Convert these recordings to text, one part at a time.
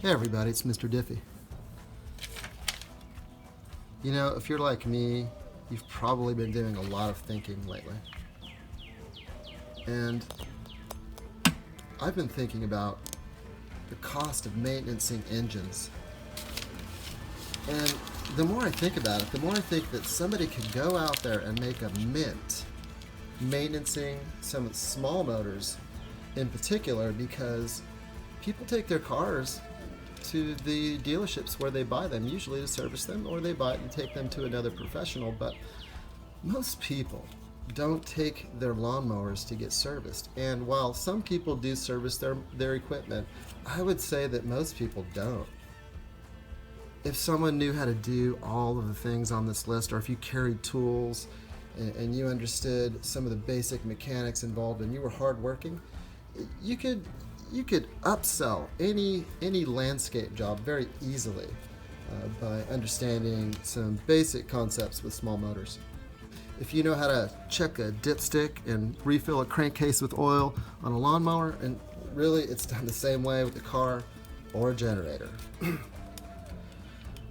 Hey everybody, it's Mr. Diffey. You know, if you're like me, you've probably been doing a lot of thinking lately. And I've been thinking about the cost of maintaining engines. And the more I think about it, the more I think that somebody could go out there and make a mint maintaining some small motors in particular, because people take their cars to the dealerships where they buy them, usually to service them, or they buy it and take them to another professional. But most people don't take their lawnmowers to get serviced. And while some people do service their equipment, I would say that most people don't. If someone knew how to do all of the things on this list, or if you carried tools and you understood some of the basic mechanics involved and you were hardworking, you could upsell any landscape job very easily by understanding some basic concepts with small motors. If you know how to check a dipstick and refill a crankcase with oil on a lawnmower, and really it's done the same way with a car or a generator.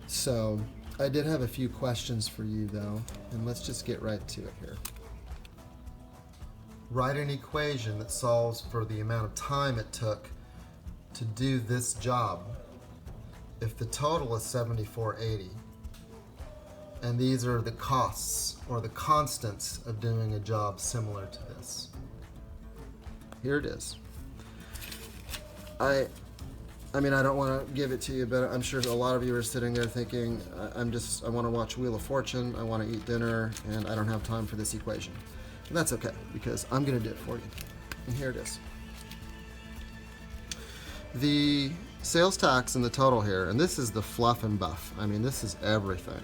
So I did have a few questions for you though, and let's just get right to it here. Write an equation that solves for the amount of time it took to do this job if the total is 7480, and these are the costs or the constants of doing a job similar to this. Here it is. I mean, I don't want to give it to you, but I'm sure a lot of you are sitting there thinking, I want to watch Wheel of Fortune, I want to eat dinner, and I don't have time for this equation. And that's okay, because I'm going to do it for you. And here it is. The sales tax and the total here, and this is the fluff and buff. I mean, this is everything.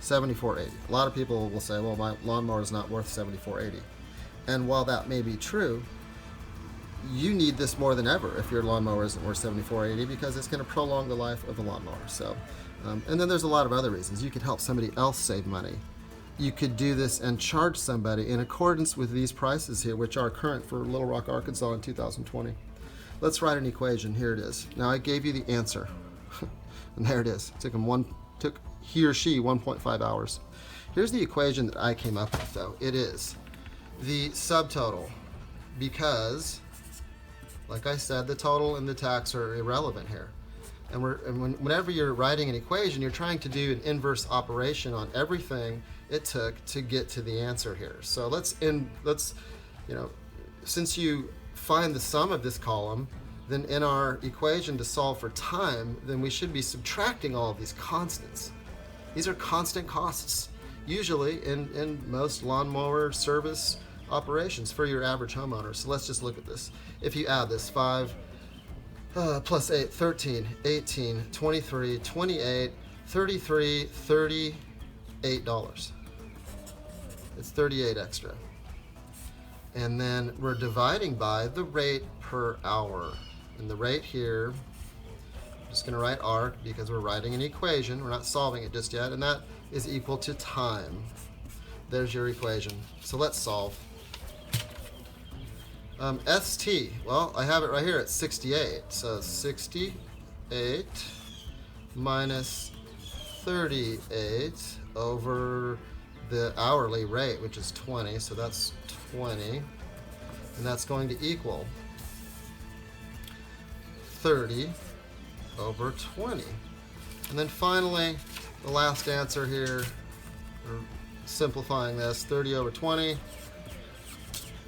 $74.80. A lot of people will say, well, my lawnmower is not worth $74.80. And while that may be true, you need this more than ever if your lawnmower isn't worth $74.80, because it's going to prolong the life of the lawnmower. So, and then there's a lot of other reasons. You could help somebody else save money. You could do this and charge somebody in accordance with these prices here, which are current for Little Rock, Arkansas in 2020. Let's write an equation. Here it is. Now I gave you the answer, and there it is. Took he or she 1.5 hours. Here's the equation that I came up with, though. It is the subtotal, because, like I said, the total and the tax are irrelevant here. And whenever you're writing an equation, you're trying to do an inverse operation on everything it took to get to the answer here. So since you find the sum of this column, then in our equation to solve for time, then we should be subtracting all of these constants. These are constant costs, usually in most lawnmower service operations for your average homeowner. So let's just look at this. If you add this, 5 plus 8, 13, 18, 23, 28, 33, $38. It's 38 extra. And then we're dividing by the rate per hour. And the rate here, I'm just going to write arc because we're writing an equation. We're not solving it just yet. And that is equal to time. There's your equation. So let's solve. ST, well, I have it right here at 68. So 68 minus 38 over the hourly rate, which is 20. So that's 20. And that's going to equal 30 over 20. And then finally, the last answer here, we're simplifying this, 30 over 20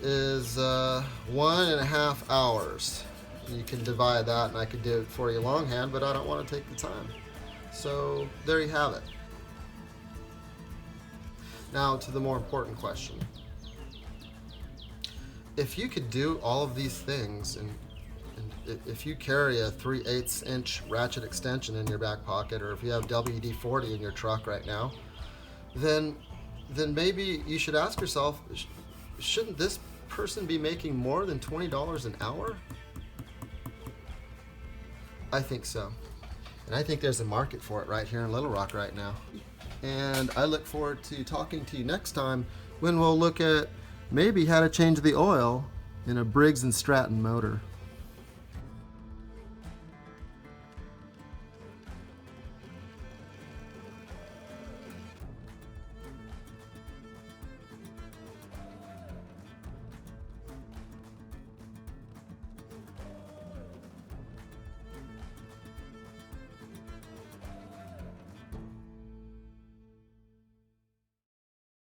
is 1.5 hours. You can divide that, and I could do it for you longhand, but I don't want to take the time. So there you have it. Now to the more important question. If you could do all of these things, and if you carry a 3/8 inch ratchet extension in your back pocket, or if you have WD-40 in your truck right now, then maybe you should ask yourself, shouldn't this person be making more than $20 an hour? I think so. And I think there's a market for it right here in Little Rock right now. And I look forward to talking to you next time when we'll look at maybe how to change the oil in a Briggs & Stratton motor.